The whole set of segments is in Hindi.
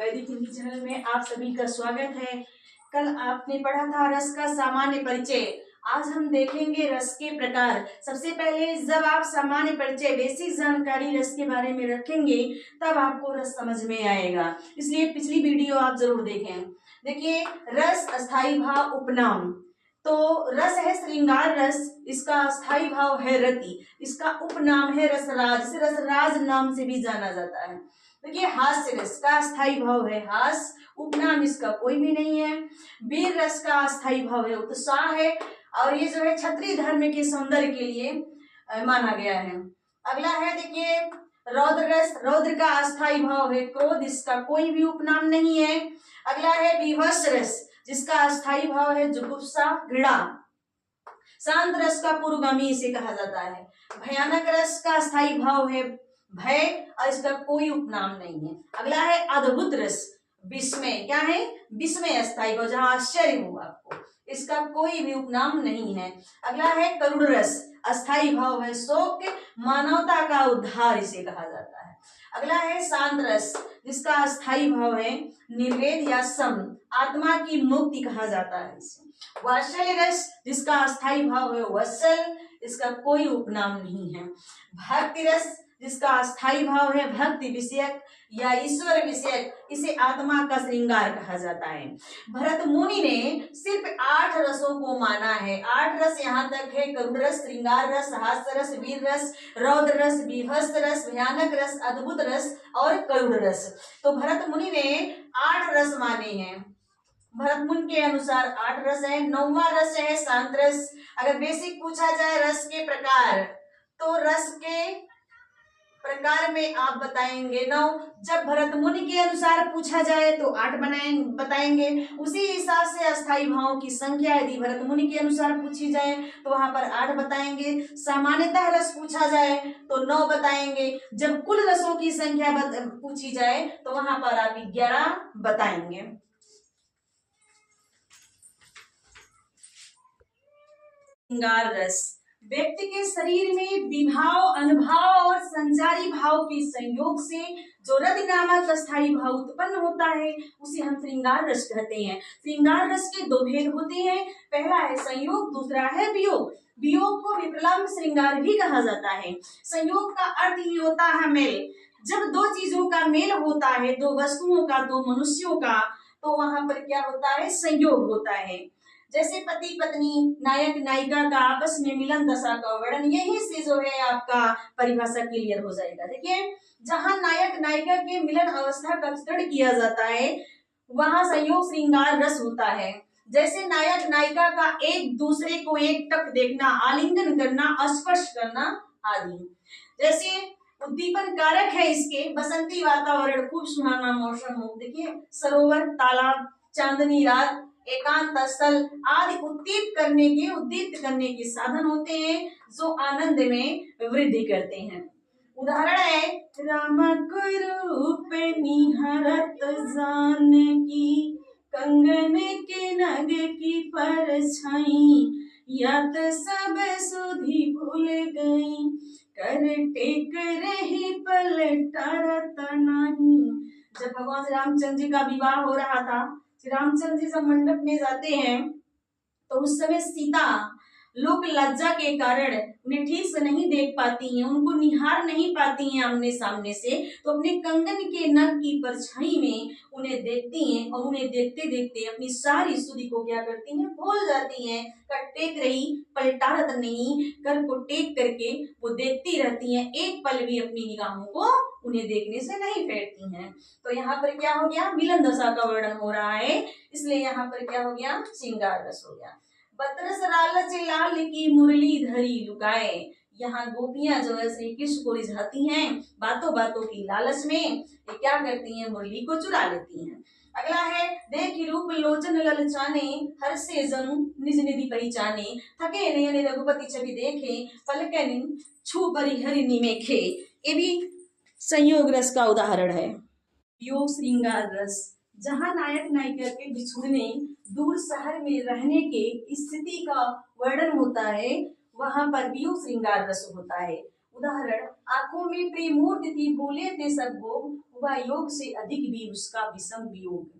वैदिक हिंदी चैनल में आप सभी का स्वागत है। कल आपने पढ़ा था रस का सामान्य परिचय। आज हम देखेंगे रस के प्रकार। सबसे पहले जब आप सामान्य परिचय बेसिक जानकारी रस के बारे में रखेंगे तब आपको रस समझ में आएगा, इसलिए पिछली वीडियो आप जरूर देखें। देखिए, रस अस्थाई भाव उपनाम। तो रस है श्रृंगार रस, इसका अस्थाई भाव है रति, इसका उपनाम है रसराज, इसे रसराज नाम से भी जाना जाता है। देखिए, हास्य रस का अस्थाई भाव है हास, उपनाम इसका कोई भी नहीं है। वीर रस का अस्थाई भाव है उत्साह है, और ये जो है क्षत्रिय धर्म के सौंदर्य के लिए माना गया है। अगला है देखिए रौद्र रस, रौद्र का अस्थाई भाव है क्रोध, इसका कोई भी उपनाम नहीं है। अगला है विभत्स रस, जिसका अस्थाई भाव है जुगुप्सा घृणा। शांत रस का पूर्वगामी इसे कहा जाता है। भयानक रस का अस्थाई भाव है भय, और इसका कोई उपनाम नहीं है। अगला है अद्भुत रस, विस्मय, क्या है विस्मय अस्थाई भाव, जहां आश्चर्य हो आपको, इसका कोई भी उपनाम नहीं है। अगला है करुण रस, अस्थाई भाव है शोक, मानवता का उद्धार इसे कहा जाता है। अगला है शांत रस, जिसका अस्थाई भाव है निर्वेद या सम, आत्मा की मुक्ति कहा जाता है इसे। वात्सल्य रस, जिसका अस्थाई भाव है वत्सल, इसका कोई उपनाम नहीं है। भक्ति रस, जिसका अस्थाई भाव है भक्ति विषयक या ईश्वर विषयक, इसे आत्मा का श्रृंगार कहा जाता है। भरत मुनि ने सिर्फ 8 रसों को माना है। 8 रस यहाँ तक है, करुण रस, श्रृंगार रस, हास्य रस, वीर रस, रौद्र रस, विभत्स रस, भयानक रस, अद्भुत रस और करुण रस। तो भरत मुनि ने 8 रस माने हैं। भरत मुनि के अनुसार 8 रस है। 9वां रस है शांत रस। अगर बेसिक पूछा जाए रस के प्रकार, तो रस के प्रकार में आप बताएंगे 9। जब भरत मुनि के अनुसार पूछा जाए तो 8 बताएंगे। उसी हिसाब से अस्थाई भावों की संख्या यदि भरत मुनि के अनुसार पूछी जाए तो वहां पर 8 बताएंगे। सामान्यतः रस पूछा जाए तो 9 बताएंगे। जब कुल रसों की संख्या पूछी जाए तो वहां पर आप 11 बताएंगे। श्रृंगार रस, व्यक्ति के शरीर में विभाव, अनुभाव और संचारी भाव के संयोग से जो रति नामक अस्थाई भाव उत्पन्न होता है उसे हम श्रृंगार रस कहते हैं। श्रृंगार रस के 2 भेद होते हैं, पहला है संयोग, दूसरा है वियोग। वियोग को विप्रलंब श्रृंगार भी कहा जाता है। संयोग का अर्थ ही होता है मेल। जब 2 चीजों का मेल होता है, 2 वस्तुओं का, 2 मनुष्यों का, तो वहां पर क्या होता है, संयोग होता है। जैसे पति पत्नी, नायक नायिका का आपस में मिलन दशा का वर्णन, यही से जो है आपका परिभाषा क्लियर हो जाएगा। देखिए, जहां नायक नायिका के मिलन अवस्था का चित्रण किया जाता है वहां संयोग श्रृंगार रस होता है। जैसे नायक नायिका का एक दूसरे को एकटक देखना, आलिंगन करना, स्पर्श करना आदि। जैसे उद्दीपन कारक है इसके बसंती वातावरण, खूब सुहाना मौसम हो, देखिए सरोवर, तालाब, चांदनी रात, एकांत स्थल आदि उद्दीप्त करने के साधन होते हैं जो आनंद में वृद्धि करते हैं। उदाहरण है राम रूप निहरत जानकी, कंगन के नग की परछाई, यत सब सुधि भूल गई, कर टेक रही पलटरत नहीं। जब भगवान श्री रामचंद्र जी का विवाह हो रहा था, श्री रामचंद्र जी जब मंडप में जाते हैं तो उस समय सीता लोक लज्जा के कारण उन्हें ठीक से नहीं देख पाती हैं, उनको निहार नहीं पाती हैं आमने सामने से, तो अपने कंगन के नग की परछाई में उन्हें देखती हैं और उन्हें देखते देखते अपनी सारी सुधि को क्या करती हैं, भूल जाती हैं। कर टेक रही पलटारत नहीं, कर को टेक करके वो देखती रहती हैं, एक पल भी अपनी निगाहों को उन्हें देखने से नहीं फेरती हैं। तो यहाँ पर क्या हो गया, मिलन दशा का वर्णन हो रहा है, इसलिए यहाँ पर क्या हो गया, श्रृंगार रस हो गया। बतरस लालच लाल की मुरली धरी लुकाए, यहाँ गोपियां जो है श्री कृष्ण को रिझाती हैं, बातों बातों की लालच में ये क्या करती हैं, मुरली को चुरा लेती हैं। अगला है देखी रूप लोचन ललचाने, हर से जनु निज निधि पहचाने, थके नयन रघुपति छवि देखे, पलकन छू परि हरि निमेखे। ये भी संयोग रस का उदाहरण है। योग श्रृंगार रस, जहां नायक नायिका के बिछुड़ने, दूर शहर में रहने के स्थिति का वर्णन होता है, वहां पर वियोग श्रृंगार रस होता है। उदाहरण, आंखों में प्रेम मूर्ति थी, भूले थे सब वो, हुआ योग से अधिक भी उसका विषम वियोग।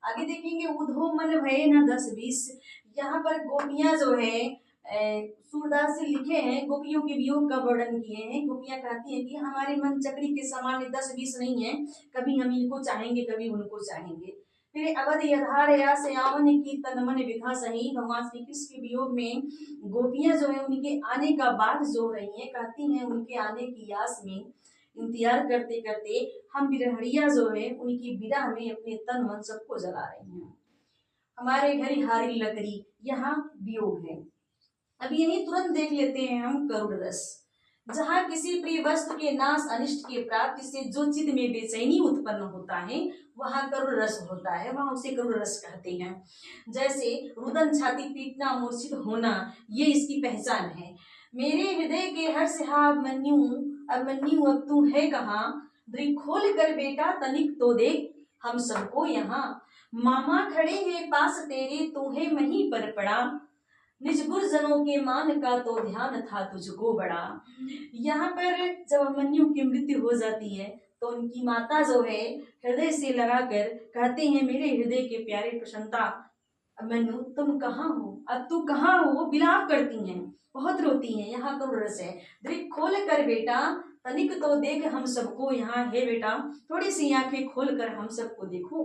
आगे देखेंगे उधो मन भये न 10-20। यहाँ पर गोपियां जो है सूरदास जी लिखे हैं, गोपियों के वियोग का वर्णन किए हैं। गोपियां कहती हैं कि हमारे मन चक्री के समान 10-20 नहीं है, कभी हम इनको चाहेंगे कभी उनको चाहेंगे। फिर अवध यधार या श्यावन की तन मन विधा सही। भगवान श्री कृष्ण के वियोग में गोपियां जो है उनके आने का बाट जो रही हैं, कहती हैं उनके आने की आस में इंतजार करते करते हम बिरहड़िया जो है उनकी विरह में अपने तन मन सबको जला रही हैं। हमारे घर हारी लकड़ी, यहाँ वियोग है। अब यही तुरंत देख लेते हैं हम करुण रस। जहाँ किसी प्रिय वस्तु के नाश अनिष्ट के प्राप्ति से जो चित्त में बेचैनी उत्पन्न होता है वहाँ करुण रस होता है, वहाँ उसे करुण रस कहते हैं। जैसे रुदन छाती पीटना मूर्छित होना, ये इसकी पहचान है। मेरे हृदय के हर्ष हा मन्यू, अब मन्यू अब तू है कहाँ, दृढ़ खोल कर बेटा तनिक तो देख हम सबको यहाँ। मामा खड़े हैं पास तेरे तू है वहीं पर पड़ा, निज गुरजनों के मान का तो ध्यान था तुझको बड़ा। यहाँ पर जब अभिमन्यु की मृत्यु हो जाती है तो उनकी माता जो है हृदय से लगाकर कहते हैं मेरे हृदय के प्यारे प्रसन्नता अभिमन्यु तुम कहाँ हो, अब तू कहाँ हो, विलाप करती हैं, बहुत रोती हैं। यहाँ करुण रस है। दृढ़ खोल कर बेटा तनिक तो देख हम सबको यहाँ, है बेटा थोड़ी सी आंखें खोल कर हम सबको देखो।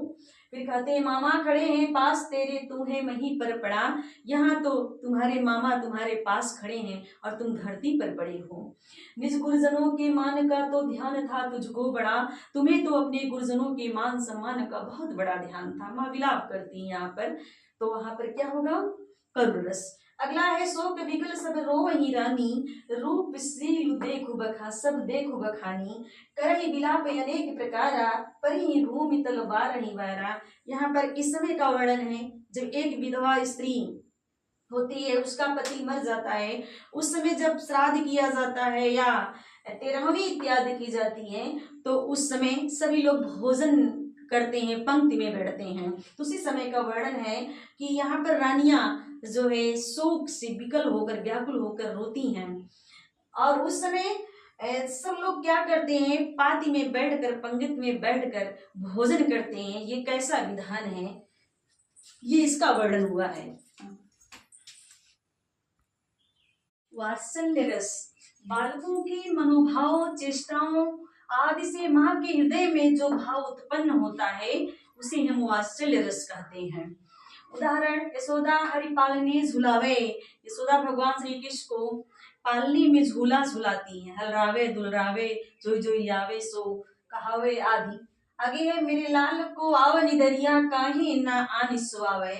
फिर कहते हैं मामा खड़े हैं पास तेरे तू है वहीं पर पड़ा, यहाँ तो तुम्हारे मामा तुम्हारे पास खड़े हैं और तुम धरती पर पड़े हो। निज गुरुजनों के मान का तो ध्यान था तुझको बड़ा, तुम्हें तो अपने गुरुजनों के मान सम्मान का बहुत बड़ा ध्यान था। माँ विलाप करती है यहाँ पर, तो वहां पर क्या होगा करुण रस। अगला है शोक विकल सब रोवहि रानी, रूप श्री देखु बखा सब देखु बखानी, करहि विलाप अनेक प्रकारा, परिहि भूमि तल बारहि वारा। यहाँ पर इस समय का वर्णन है जब एक विधवा स्त्री होती है, उसका पति मर जाता है, उस समय जब श्राद्ध किया जाता है या 13वीं इत्यादि की जाती है तो उस समय सभी लोग भोजन करते हैं, पंक्ति में बैठते हैं। तो उसी समय का वर्णन है कि यहाँ पर रानियां जो है शोक से विकल होकर व्याकुल होकर रोती हैं और उस समय सब लोग क्या करते हैं पाती में बैठकर पंक्ति में बैठकर भोजन करते हैं। ये कैसा विधान है, ये इसका वर्णन हुआ है। वात्सल्य रस, बालकों के मनोभाव चेष्टाओं आदि से माँ के हृदय में जो भाव उत्पन्न होता है उसे हम वात्सल्य रस कहते हैं। उदाहरण यशोदा हरि पालने झुलावे, यशोदा भगवान श्री कृष्ण को पालने में झूला झुलाती हैं, हलरावे दुलरावे जोई जोई आवे सो कहावे आदि। आगे है मेरे लाल को आव निदरिया काहे ना आन सुआवे।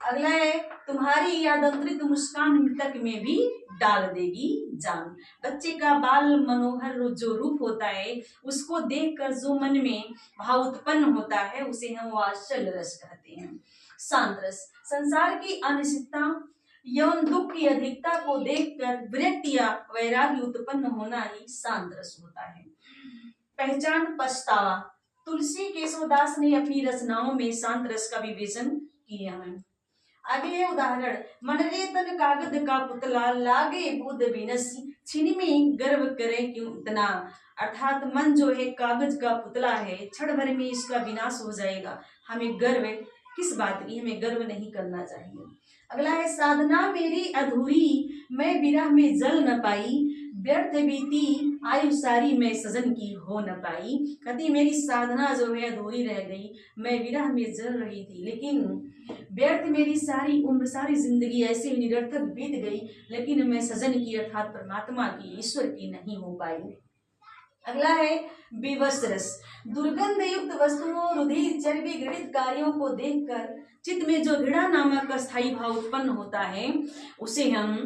अगला है तुम्हारी याद अंतरित मुस्कान मृतक में भी डाल देगी जान। बच्चे का बाल मनोहर जो रूप होता है उसको देखकर जो मन में भाव उत्पन्न होता है उसे हम वात्सल्य रस कहते हैं। शांत रस, संसार की अनिश्चितता यौन दुख की अधिकता को देखकर विरक्ति या वैराग्य उत्पन्न होना ही शांत रस होता है। पहचान पछतावा, तुलसी केशवदास ने अपनी रचनाओं में शांत रस का विवेचन किया है। आगे है उदाहरण मनरे तन कागज का पुतला लागे बुध विनसी, छिन में गर्व करे क्यों इतना। अर्थात मन जो है कागज का पुतला है, क्षण भर में इसका विनाश हो जाएगा, हमें गर्व किस बात की, हमें गर्व नहीं करना चाहिए। अगला है साधना मेरी अधूरी मैं विरह में जल न पाई, व्यर्थ बीती आयु सारी मैं सजन की हो न पाई। कहती मेरी साधना जो है अधूरी रह गई, मैं विरह में जल रही थी लेकिन व्यर्थ मेरी सारी उम्र सारी जिंदगी ऐसे ही निरर्थक बीत गई, लेकिन मैं सजन की अर्थात परमात्मा की ईश्वर की नहीं हो पाई। अगला है विवश रस, दुर्गंध युक्त वस्तुओं रुधिर चर्बी घृणित कार्यों को देखकर चित्त में जो घृणा नामक स्थायी भाव उत्पन्न होता है उसे हम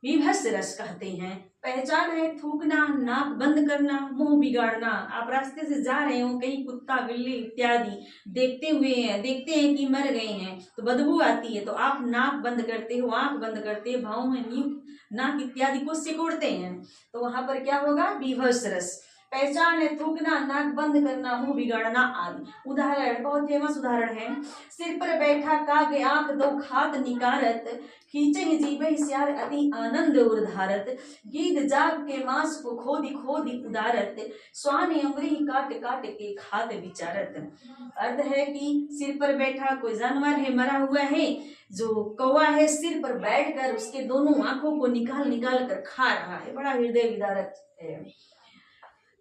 विभत्स रस कहते हैं। पहचान है थूकना, नाक बंद करना, मुंह बिगाड़ना। आप रास्ते से जा रहे हो, कहीं कुत्ता बिल्ली इत्यादि देखते हैं कि मर गए हैं तो बदबू आती है तो आप नाक बंद करते हो, आंख बंद करते हो, भाव में नाक इत्यादि को सिकोड़ते हैं, तो वहां पर क्या होगा विभत्स रस। पहचान है थूकना, नाक बंद करना, मुंह बिगाड़ना आदि। उदाहरण, बहुत फेमस उदाहरण है। सिर पर बैठा काग आंख दो खात निकारत, खींचे जीवे सियार अति आनंद उधारत, गीध जाग के मांस को खोदी खोदी उदारत, स्वान अंगुरी काट काट के खात विचारत। अर्थ है कि सिर पर बैठा कोई जानवर है, मरा हुआ है, जो कौवा है सिर पर बैठकर उसके दोनों आंखों को निकाल निकाल कर खा रहा है, बड़ा हृदय विदारक है।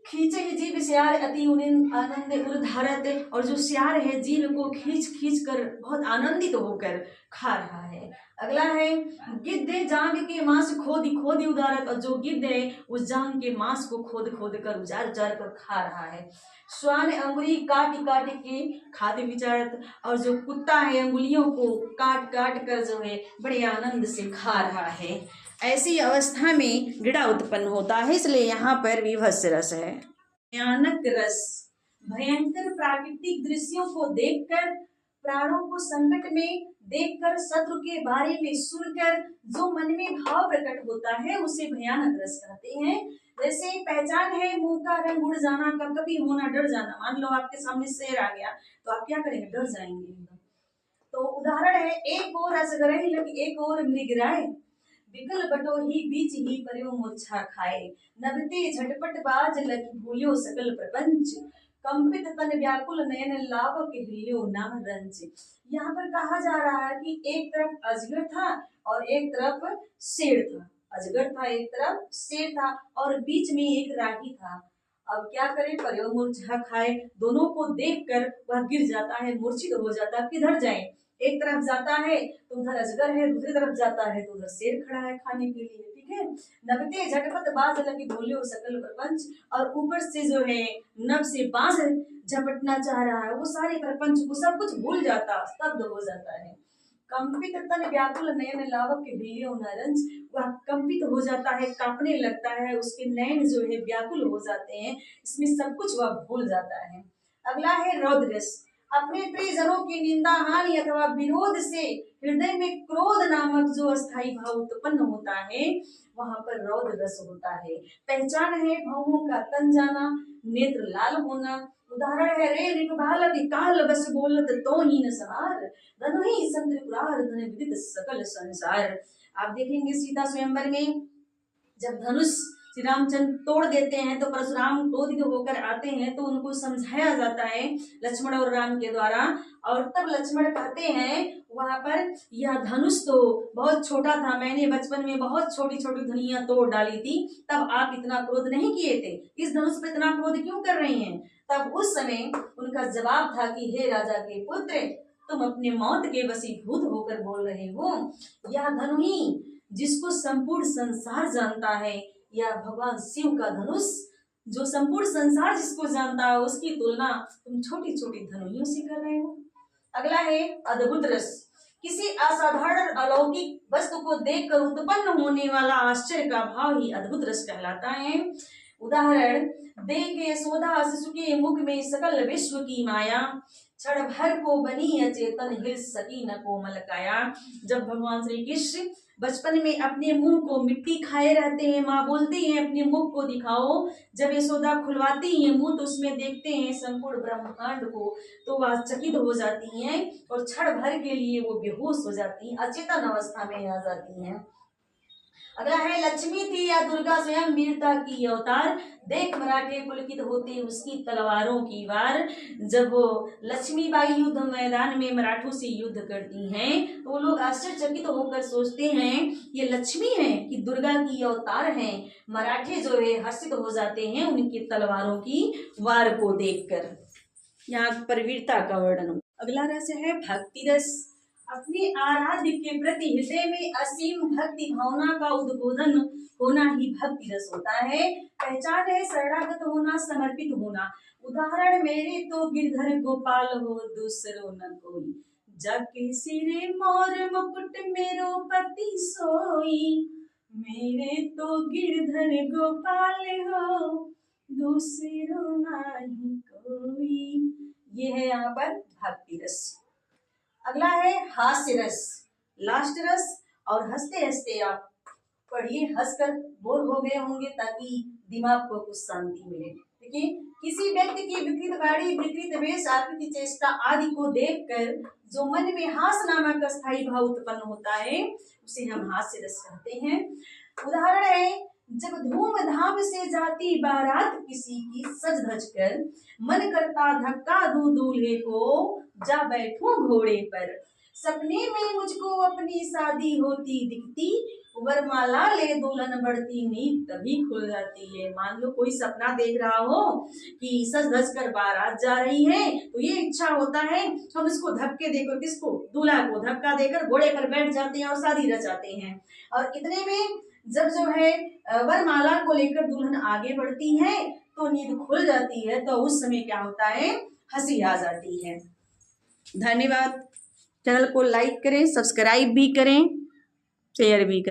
खींचे ही जीव सियार अति आनंद उधारत, और जो सियार है जीव को खींच खींच कर बहुत आनंदित होकर खा रहा है। अगला है गिद्ध जांग के मांस खोदी खोदी उदारत, और जो गिद्ध है उस जांग के मांस को खोद खोद कर उजार उजार कर खा रहा है। श्वान अंगुली काट काट के खाते विचारत, और जो कुत्ता है अंगुलियों को काट काट कर जो है बड़े आनंद से खा रहा है। ऐसी अवस्था में घृणा उत्पन्न होता है, इसलिए यहाँ पर विभत्स रस है। भयानक रस, भयंकर प्राकृतिक दृश्यों को देखकर, प्राणों को संकट में देखकर, शत्रु के बारे में सुनकर जो मन में भाव प्रकट होता है उसे भयानक रस कहते हैं। जैसे पहचान है मुंह का रंग उड़ जाना, कभी होना, डर जाना। मान लो आपके सामने शेर आ गया तो आप क्या करेंगे? डर जाएंगे। तो उदाहरण है, एक और असगरहि लगी एक और मृगराय, विकल बटो ही बीच ही पर्यो मूर्छा खाए, नभते झटपट बाज लगी भूलियो सकल प्रपंच, कंपित तन व्याकुल नयन लावक हिलियो नाम रंज। यहाँ पर कहा जा रहा है कि एक तरफ अजगर था और एक तरफ शेर था। अजगर था, एक तरफ शेर था, और बीच में एक राही था। अब क्या करे? पर्यो मूर्छा खाए, दोनों को देखकर वह गिर जाता है, मूर्छित हो जाता है। किधर जाए? एक तरफ जाता है तो उधर अजगर है, दूसरी तरफ जाता है तो उधर शेर खड़ा है खाने के लिए। ठीक है, नभते झटपट बाज लगी भूलियो सकल प्रपंच, और ऊपर से जो है नभ से बाज झपटना चाह रहा है, वो सारे प्रपंच को सब कुछ भूल जाता, स्तब्ध हो जाता है। कंपित तन व्याकुल नयन लावक के भीलियो नरंज, वह कंपित हो जाता है, कांपने लगता है, उसके नयन जो है व्याकुल हो जाते हैं, इसमें सब कुछ वह भूल जाता है। अगला है रौद्र रस, अपने प्रियजनों की निंदा हानि अथवा विरोध से हृदय में क्रोध नामक जो अस्थायी भाव उत्पन्न होता है वहां पर रौद्र रस होता है। पहचान है भौहों का तन जाना, नेत्र लाल होना। उदाहरण है, रे रिपुबालक काल बस बोलत तो ही न सहार, धनु ही संत्रिपुरार धन विदित सकल संसार। आप देखेंगे सीता स्वयंवर में जब धनुष श्री रामचंद्र तोड़ देते हैं तो परशुराम क्रोधित होकर आते हैं, तो उनको समझाया जाता है लक्ष्मण और राम के द्वारा, और तब लक्ष्मण कहते हैं वहां पर, यह धनुष तो बहुत छोटा था, मैंने बचपन में बहुत छोटी छोटी धनुषियां तोड़ डाली थी, तब आप इतना क्रोध नहीं किए थे, इस धनुष पर इतना क्रोध क्यों कर रहे हैं? तब उस समय उनका जवाब था कि हे राजा के पुत्र, तुम अपने मौत के वशीभूत होकर बोल रहे हो। यह धनुही जिसको संपूर्ण संसार जानता है, या भगवान शिव का धनुष जो संपूर्ण संसार जिसको जानता है, उसकी तुलना तुम छोटी छोटी धनुइयों से कर रहे हो। अगला है अद्भुत रस, किसी असाधारण अलौकिक वस्तु को देखकर उत्पन्न होने वाला आश्चर्य का भाव ही अद्भुत रस कहलाता है। उदाहरण, देख यशोदा शिशु के मुख में सकल विश्व की माया, क्षण भर को बनी अचेतन हिल सकी न कोमल काया। जब भगवान श्री कृष्ण बचपन में अपने मुंह को मिट्टी खाए रहते हैं, माँ बोलती है अपने मुख को दिखाओ, जब यशोदा खुलवाती है मुंह तो उसमें देखते हैं संपूर्ण ब्रह्मांड को, तो वह चकित हो जाती हैं और क्षण भर के लिए वो बेहोश हो जाती हैं, अचेतन अवस्था में आ जाती हैं। अगला है लक्ष्मी थी या दुर्गा स्वयं वीरता की अवतार, देख मराठे पुलकित होते उसकी तलवारों की वार। जब वो लक्ष्मीबाई युद्ध मैदान में मराठों से युद्ध करती हैं तो वो लोग आश्चर्यचकित होकर सोचते हैं ये लक्ष्मी है कि दुर्गा की अवतार हैं। मराठे जो है हर्षित हो जाते हैं उनकी तलवारों की वार को देखकर। यहाँ पर वीरता का वर्णन। अगला रस है भक्ति रस, अपने आराध्य के प्रति हृदय में असीम भक्ति भावना का उद्बोधन होना ही भक्ति रस होता है। पहचान है शरणागत होना, समर्पित होना। उदाहरण, मेरे तो गिरधर गोपाल हो दूसरो न कोई, जाके सिरे मोर मुकुट मेरो पति सोई, मेरे तो गिरधर गोपाल हो दूसरो नहीं कोई। ये है यहाँ पर भक्ति रस। अगला है हास्य रस, लास्ट रस, और हंसते हंसते आप पढ़िए, हंसकर बोर हो गए होंगे ताकि दिमाग को कुछ शांति मिले। देखिए, किसी व्यक्ति की विकृत गाड़ी, विकृत वेश, आकृति, चेष्टा आदि को देखकर जो मन में हास नामक अस्थायी भाव उत्पन्न होता है उसे हम हास्य रस कहते हैं। उदाहरण है, जब धूमधाम से जाती बारात किसी की सज धज कर, मन करता धक्का दूं दूल्हे को, जा बैठूं घोड़े पर। सपने में मुझको अपनी शादी होती दिखती, वरमाला ले दुल्हन बढ़ती नींद तभी खुल जाती है। मान लो कोई सपना देख रहा हो कि सज धज कर बारात जा रही है, तो ये इच्छा होता है हम इसको धक्के देकर, किसको, दूल्हा को धक्का देकर घोड़े पर बैठ जाते हैं और शादी रचाते हैं। और इतने में जब जो है वरमाला को लेकर दुल्हन आगे बढ़ती है तो नींद खुल जाती है, तो उस समय क्या होता है, हंसी आ जाती है। धन्यवाद। चैनल को लाइक करें, सब्सक्राइब भी करें, शेयर भी करें।